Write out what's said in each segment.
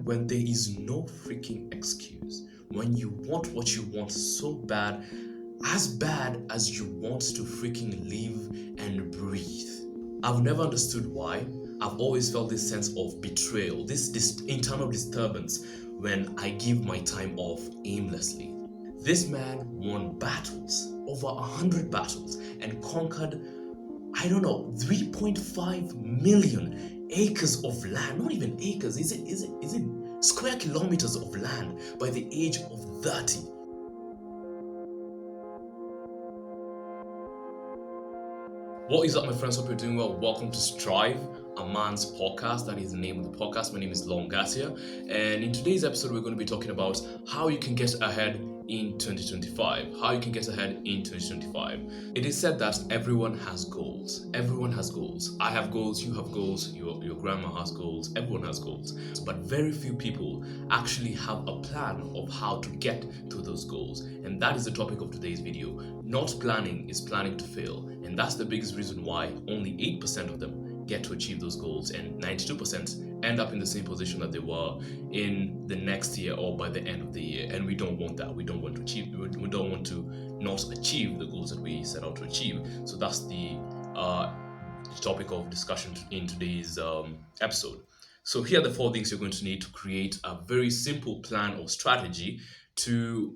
when there is no freaking excuse, when you want what you want so bad as you want to freaking live and breathe. I've never understood why. I've always felt this sense of betrayal, this internal disturbance when I give my time off aimlessly. This man won battles, over 100 battles, and conquered, I don't know, 3.5 million acres of land. Not even acres, is it square kilometers of land by the age of 30. What is up, my friends? Hope you're doing well. Welcome to Strive, a man's podcast. That is the name of the podcast. My name is Long Gatia, and in today's episode, we're going to be talking about how you can get ahead in 2025. How you can get ahead in 2025. It is said that everyone has goals. Everyone has goals. I have goals. You have goals. Your grandma has goals. Everyone has goals. But very few people actually have a plan of how to get to those goals, and that is the topic of today's video. Not planning is planning to fail, and that's the biggest reason why only 8% of them get to achieve those goals, and 92% end up in the same position that they were in the next year or by the end of the year. And we don't want that. We don't want to not achieve the goals that we set out to achieve. So that's the topic of discussion in today's episode. So here are the 4 things you're going to need to create a very simple plan or strategy to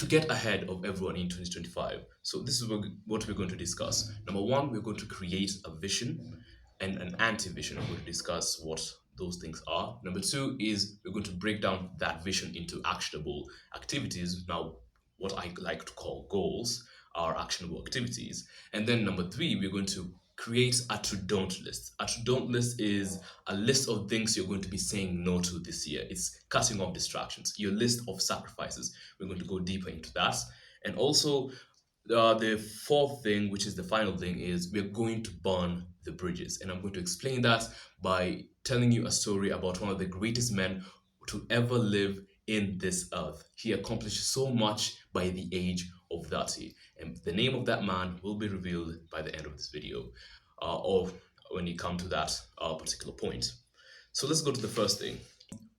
get ahead of everyone in 2025. So this is what we're going to discuss. Number 1, we're going to create a vision and an anti-vision. We're going to discuss what those things are. Number 2 is we're going to break down that vision into actionable activities. Now, what I like to call goals are actionable activities. And then number 3, we're going to create a to-don't list. A to-don't list is a list of things you're going to be saying no to this year. It's cutting off distractions, your list of sacrifices. We're going to go deeper into that. And also, the 4th thing, which is the final thing, is we're going to burn the bridges. And I'm going to explain that by telling you a story about one of the greatest men to ever live in this earth. He accomplished so much by the age of 30. And the name of that man will be revealed by the end of this video, or when you come to that particular point. So let's go to the first thing.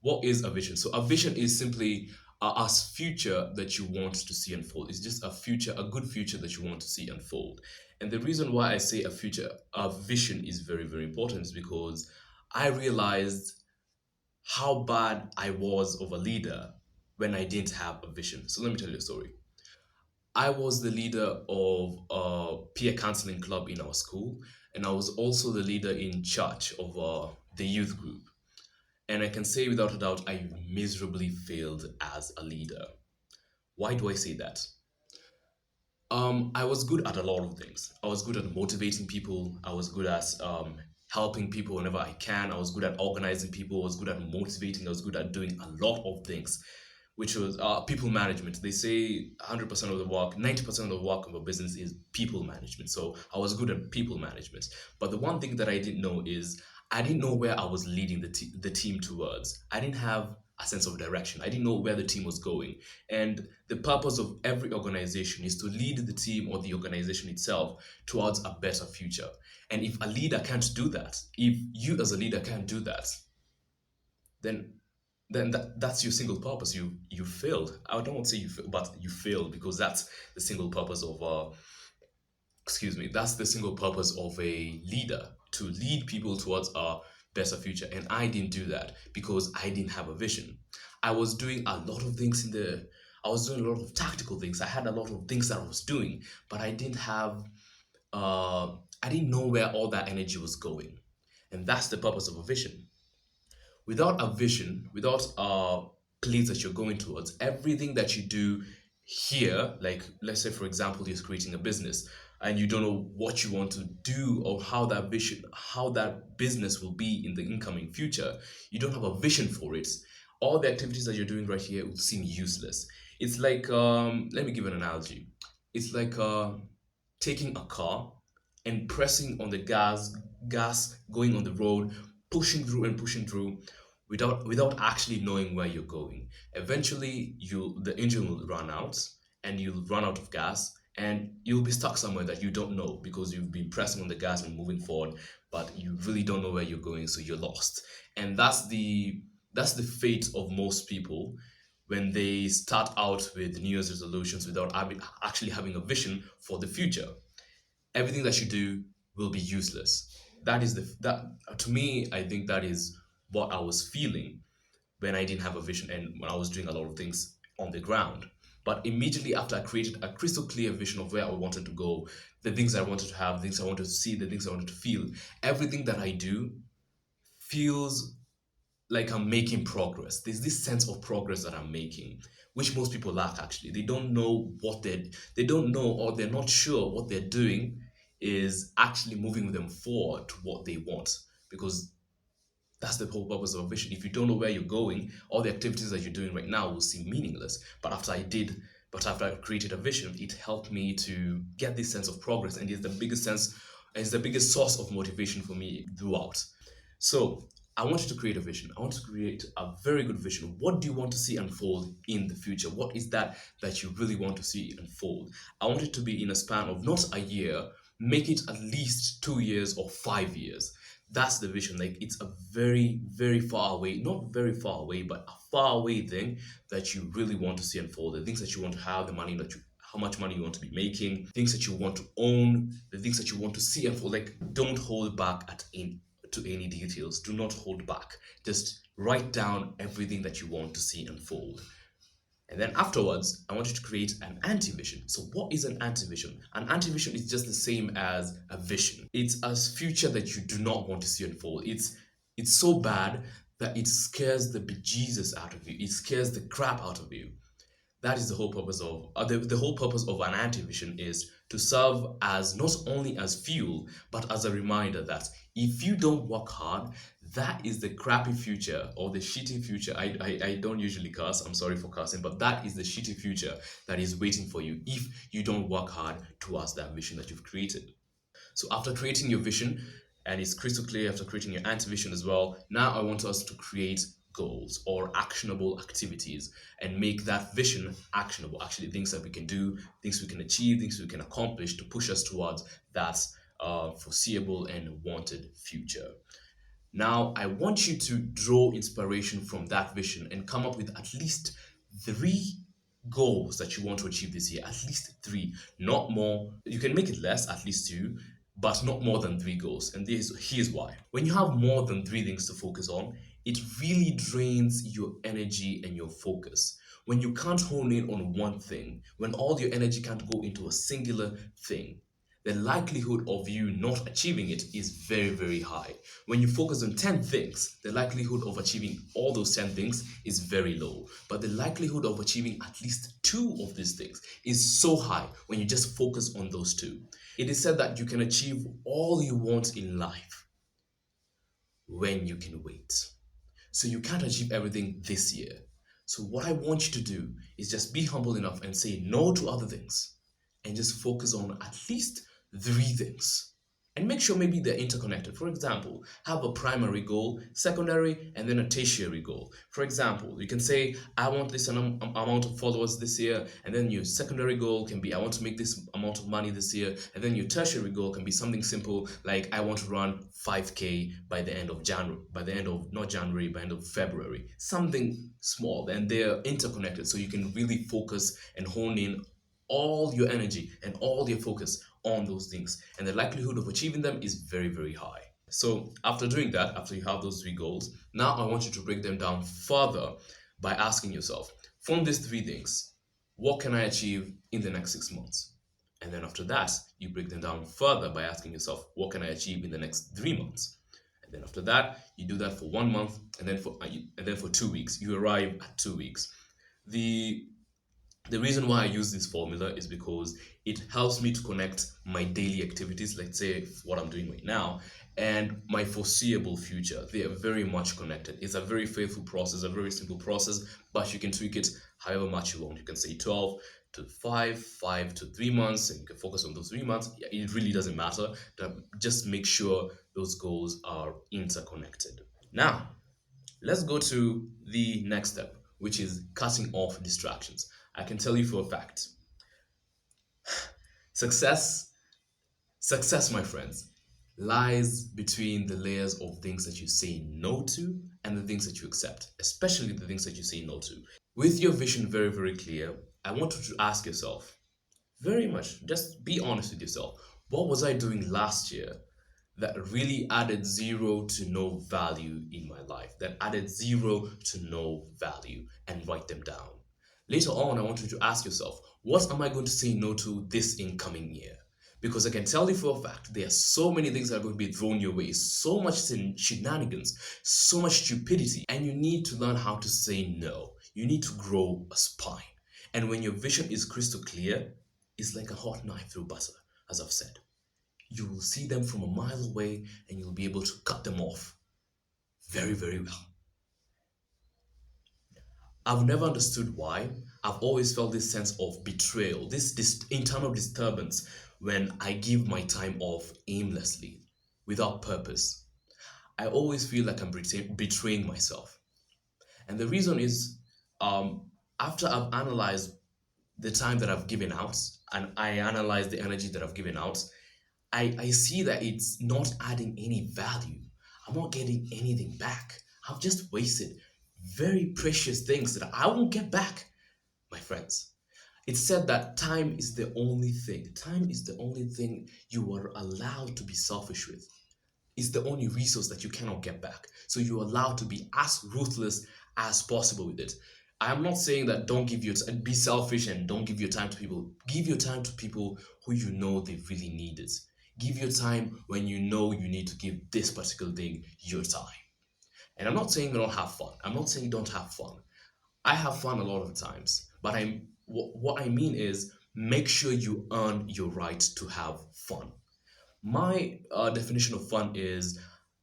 What is a vision? So a vision is simply a future that you want to see unfold. It's just a good future that you want to see unfold. And the reason why I say a vision is very, very important is because I realized how bad I was of a leader when I didn't have a vision. So let me tell you a story. I was the leader of a peer counseling club in our school, and I was also the leader in church of the youth group. And I can say without a doubt, I miserably failed as a leader. Why do I say that? I was good at a lot of things. I was good at motivating people. I was good at helping people whenever I can. I was good at organizing people. I was good at motivating. I was good at doing a lot of things, which was people management. They say 100% of the work, 90% of the work of a business is people management. So I was good at people management. But the one thing that I didn't know is I didn't know where I was leading the team towards. I didn't have a sense of direction. I didn't know where the team was going. And the purpose of every organization is to lead the team or the organization itself towards a better future. And if a leader can't do that, if you as a leader can't do that, then that's your single purpose. You failed. I don't want to say you failed, but you failed, because that's the single purpose of that's the single purpose of a leader, to lead people towards a better future. And I didn't do that because I didn't have a vision. I was doing a lot of things I was doing a lot of tactical things. I had a lot of things that I was doing, but I didn't know where all that energy was going. And that's the purpose of a vision. Without a vision, without a place that you're going towards, everything that you do here, like let's say for example, you're creating a business and you don't know what you want to do or how that business will be in the incoming future, you don't have a vision for it, all the activities that you're doing right here will seem useless. It's like, let me give an analogy. It's like taking a car and pressing on the gas, going on the road, pushing through without actually knowing where you're going. Eventually, the engine will run out and you'll run out of gas, and you'll be stuck somewhere that you don't know because you've been pressing on the gas and moving forward, but you really don't know where you're going, so you're lost. And that's the That's the fate of most people when they start out with New Year's resolutions without actually having a vision for the future. Everything that you do will be useless. That is that to me, I think that is what I was feeling when I didn't have a vision and when I was doing a lot of things on the ground. But immediately after I created a crystal clear vision of where I wanted to go, the things I wanted to have, the things I wanted to see, the things I wanted to feel, everything that I do feels like I'm making progress. There's this sense of progress that I'm making, which most people lack actually. They don't know they don't know, or they're not sure what they're doing is actually moving them forward to what they want. Because that's the whole purpose of a vision. If you don't know where you're going, all the activities that you're doing right now will seem meaningless. But after I created a vision, it helped me to get this sense of progress, and it's the biggest source of motivation for me throughout. So I want you to create a vision. I want to create a very good vision. What do you want to see unfold in the future? What is that you really want to see unfold? I want it to be in a span of not a year, make it at least 2 years or 5 years. That's the vision. Like it's a very, very far away, not very far away, but a far away thing that you really want to see unfold. The things that you want to have, the money that you how much money you want to be making, things that you want to own, the things that you want to see unfold. Like don't hold back to any details. Do not hold back. Just write down everything that you want to see unfold. And then afterwards, I want you to create an anti-vision. So what is an anti-vision? An anti-vision is just the same as a vision. It's a future that you do not want to see unfold. It's so bad that it scares the bejesus out of you. It scares the crap out of you. That is the whole purpose of the whole purpose of an anti-vision is to serve as not only as fuel but as a reminder that if you don't work hard, that is the crappy future or the shitty future. I don't usually curse, I'm sorry for cursing, but that is the shitty future that is waiting for you if you don't work hard towards that vision that you've created. So after creating your vision, and it's crystal clear after creating your anti-vision as well, now I want us to create goals or actionable activities and make that vision actionable. Actually, things that we can do, things we can achieve, things we can accomplish to push us towards that foreseeable and wanted future. Now, I want you to draw inspiration from that vision and come up with at least three goals that you want to achieve this year. At least three, not more. You can make it less, at least two, but not more than three goals. And here's why. When you have more than three things to focus on, it really drains your energy and your focus. When you can't hone in on one thing, when all your energy can't go into a singular thing, the likelihood of you not achieving it is very, very high. When you focus on 10 things, the likelihood of achieving all those 10 things is very low. But the likelihood of achieving at least two of these things is so high when you just focus on those two. It is said that you can achieve all you want in life when you can wait. So you can't achieve everything this year. So what I want you to do is just be humble enough and say no to other things and just focus on at least three things. And make sure maybe they're interconnected. For example, have a primary goal, secondary, and then a tertiary goal. For example, you can say, I want this amount of followers this year, and then your secondary goal can be, I want to make this amount of money this year, and then your tertiary goal can be something simple like, I want to run 5K by the end of January, by the end of, not January, by the end of February. Something small, and they're interconnected, so you can really focus and hone in all your energy and all your focus on those things, and the likelihood of achieving them is very, very high. So after doing that, after you have those three goals, now I want you to break them down further by asking yourself, from these three things, what can I achieve in the next 6 months? And then after that, you break them down further by asking yourself, what can I achieve in the next 3 months? And then after that, you do that for 1 month, and then for 2 weeks, you arrive at 2 weeks. The the reason why I use this formula is because it helps me to connect my daily activities, let's say what I'm doing right now, and my foreseeable future. They are very much connected. It's a very faithful process, a very simple process, but you can tweak it however much you want. You can say 12 to 5, 5 to 3 months, and you can focus on those 3 months. Yeah, it really doesn't matter. Just make sure those goals are interconnected. Now, let's go to the next step, which is cutting off distractions. I can tell you for a fact, success, success, my friends, lies between the layers of things that you say no to and the things that you accept, especially the things that you say no to. With your vision very, very clear, I want you to ask yourself, very much, just be honest with yourself. What was I doing last year that really added zero to no value in my life, that added zero to no value, and write them down. Later on, I want you to ask yourself, what am I going to say no to this incoming year? Because I can tell you for a fact, there are so many things that are going to be thrown your way, so much shenanigans, so much stupidity, and you need to learn how to say no. You need to grow a spine. And when your vision is crystal clear, it's like a hot knife through butter, as I've said. You will see them from a mile away and you'll be able to cut them off very, very well. I've never understood why. I've always felt this sense of betrayal, this internal disturbance when I give my time off aimlessly, without purpose. I always feel like I'm betraying myself. And the reason is, um, after I've analyzed the time that I've given out and I analyze the energy that I've given out, I see that it's not adding any value. I'm not getting anything back. I've just wasted very precious things that I won't get back, my friends. It's said that time is the only thing you are allowed to be selfish with. It's the only resource that you cannot get back. So you're allowed to be as ruthless as possible with it. I am not saying that don't give your be selfish and don't give your time to people. Give your time to people who you know they really need it. Give your time when you know you need to give this particular thing your time. And I'm not saying don't have fun. I'm not saying don't have fun. I have fun a lot of the times, but what I mean is make sure you earn your right to have fun. My definition of fun is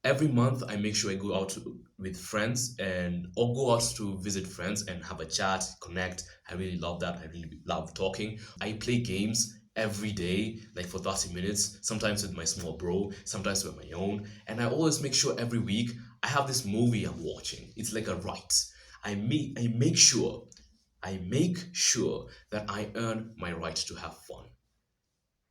every month I make sure I go out with friends and or go out to visit friends and have a chat, connect. I really love that. I really love talking. I play games every day, like for 30 minutes, sometimes with my small bro, sometimes with my own. And I always make sure every week I have this movie I'm watching. It's like a right. I make sure that I earn my right to have fun.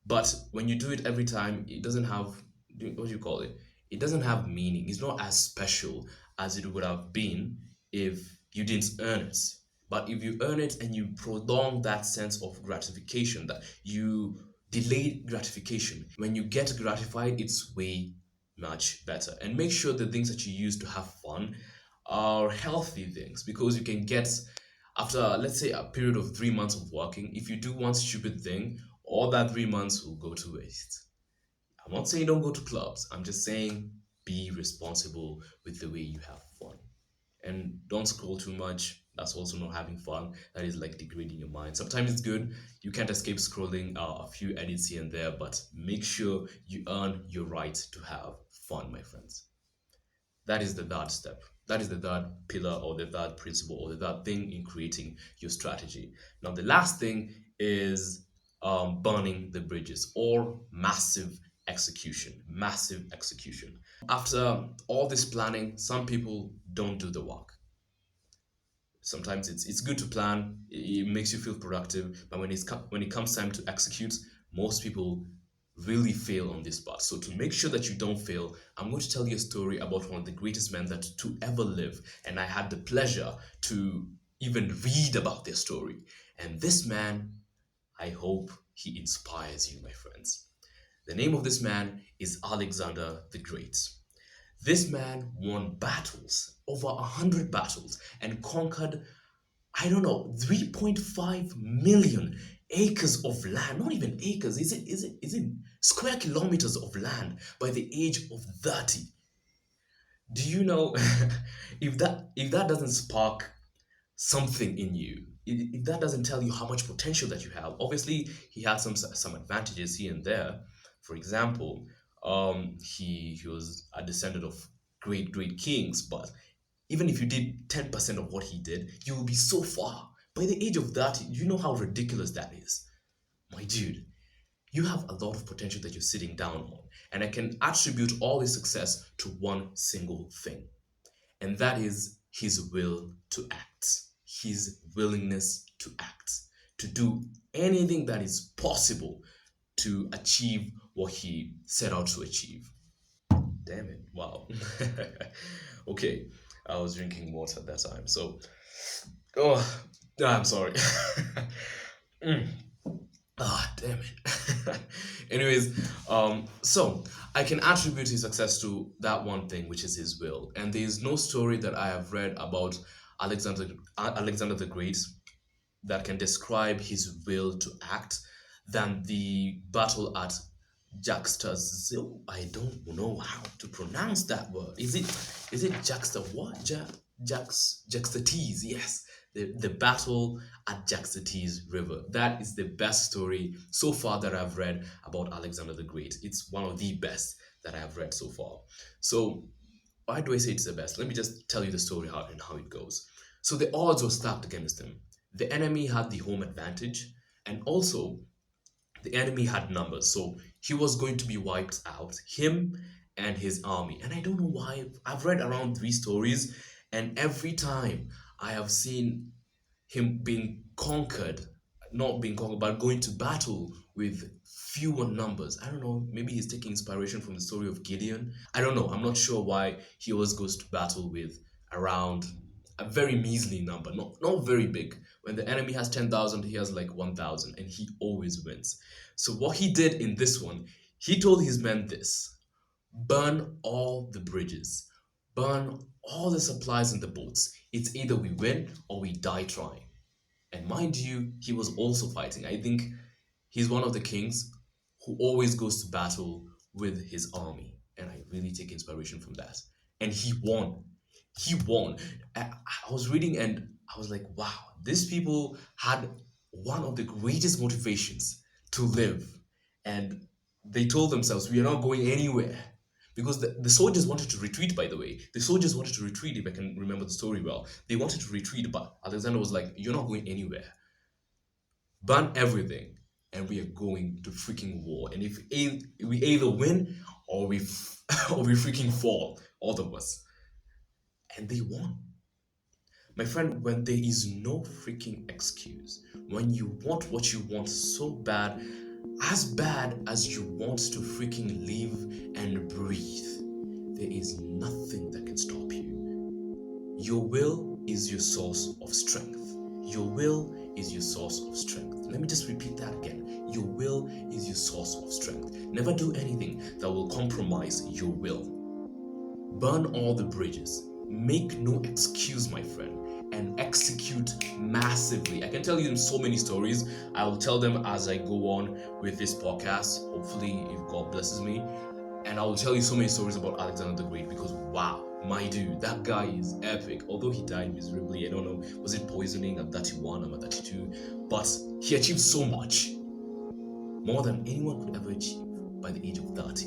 But when you do it every time, it doesn't have, what do you call it? It doesn't have meaning. It's not as special as it would have been if you didn't earn it. But if you earn it and you prolong that sense of gratification, that you delayed gratification, when you get gratified, it's way much better. And make sure the things that you use to have fun are healthy things, because you can get, after let's say a period of 3 months of working, if you do one stupid thing, all that 3 months will go to waste. I'm not saying don't go to clubs. I'm just saying be responsible with the way you have fun. And don't scroll too much. That's also not having fun. That is like degrading your mind. Sometimes it's good. You can't escape scrolling a few edits here and there, but make sure you earn your right to have fun, my friends. That is the third step. That is the third pillar or the third principle or the third thing in creating your strategy. Now, the last thing is burning the bridges or massive execution. Massive execution. After all this planning, some people don't do the work. Sometimes it's good to plan, it makes you feel productive, but when it comes time to execute, most people really fail on this part. So to make sure that you don't fail, I'm going to tell you a story about one of the greatest men that to ever live, and I had the pleasure to even read about their story. And this man, I hope he inspires you, my friends. The name of this man is Alexander the Great. This man won battles, over 100 battles, and conquered, I don't know, 3.5 million acres of land. Not even acres, is it square kilometers of land by the age of 30. Do you know if that doesn't spark something in you, if that doesn't tell you how much potential that you have? Obviously he had some advantages here and there. For example, he was a descendant of great kings, but even if you did 10% of what he did, you will be so far by the age of 30. You know how ridiculous that is, my dude. You have a lot of potential that you're sitting down on, and I can attribute all his success to one single thing, and that is his will to act, his willingness to act, to do anything that is possible to achieve what he set out to achieve. Damn it, wow. Okay, I was drinking water at that time. So, oh, I'm sorry. Mm. Ah, damn it. Anyways, so I can attribute his success to that one thing, which is his will. And there is no story that I have read about Alexander Alexander the Great that can describe his will to act than the battle at Juxtazil. I don't know how to pronounce that word. Is it juxta what? Juxtates, yes. The battle at Juxtates River. That is the best story so far that I've read about Alexander the Great. It's one of the best that I have read so far. So why do I say it's the best? Let me just tell you the story how it goes. So the odds were stacked against him. The enemy had the home advantage, and also the enemy had numbers. So he was going to be wiped out, him and his army. And I don't know why. I've read around three stories, and every time I have seen him being conquered, not being conquered, but going to battle with fewer numbers. I don't know, maybe he's taking inspiration from the story of Gideon. I don't know, I'm not sure why he always goes to battle with around a very measly number, not very big. When the enemy has 10,000, he has like 1,000, and he always wins. So, what he did in this one, he told his men this: burn all the bridges, burn all the supplies in the boats. It's either we win or we die trying. And mind you, he was also fighting. I think he's one of the kings who always goes to battle with his army. And I really take inspiration from that. And he won. He won. I was reading and I was like, wow, these people had one of the greatest motivations to live. And they told themselves, we are not going anywhere. Because the soldiers wanted to retreat, by the way. The soldiers wanted to retreat, if I can remember the story well. They wanted to retreat, but Alexander was like, you're not going anywhere. Ban everything, and we are going to freaking war. And if we either win or we or we freaking fall, all of us. And they won. My friend, when there is no freaking excuse, when you want what you want so bad as you want to freaking live and breathe, there is nothing that can stop you. Your will is your source of strength. Your will is your source of strength. Let me just repeat that again. Your will is your source of strength. Never do anything that will compromise your will. Burn all the bridges. Make no excuse, my friend, and execute massively. I can tell you so many stories. I will tell them as I go on with this podcast, hopefully, if God blesses me. And I will tell you so many stories about Alexander the Great because, wow, my dude, that guy is epic. Although he died miserably, I don't know, was it poisoning at 31 or at 32? But he achieved so much, more than anyone could ever achieve by the age of 30.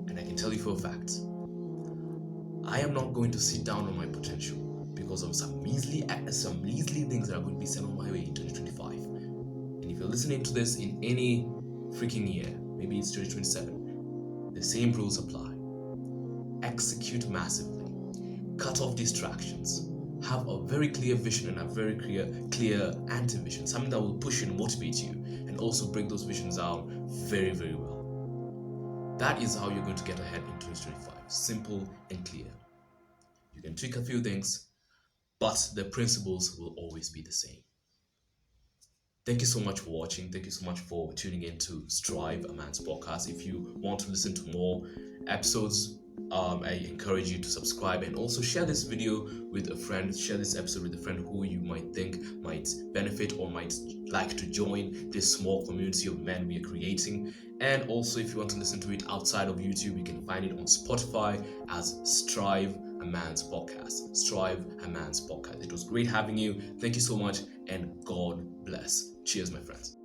And I can tell you for a fact, I am not going to sit down on my potential because of some measly things that are going to be sent on my way in 2025. And if you're listening to this in any freaking year, maybe it's 2027, the same rules apply. Execute massively. Cut off distractions. Have a very clear vision and a very clear anti-vision, something that will push you and motivate you, and also break those visions out very, very well. That is how you're going to get ahead in 2025. Simple and clear. You can tweak a few things, but the principles will always be the same. Thank you so much for watching. Thank you so much for tuning in to Strive, a Man's Podcast. If you want to listen to more episodes, I encourage you to subscribe and also share this video with a friend. Share this episode with a friend who you might think might benefit or might like to join this small community of men we are creating. And also, if you want to listen to it outside of YouTube, you can find it on Spotify as Strive, a Man's Podcast. Strive, a Man's Podcast. It was great having you. Thank you so much, and God bless. Cheers, my friends.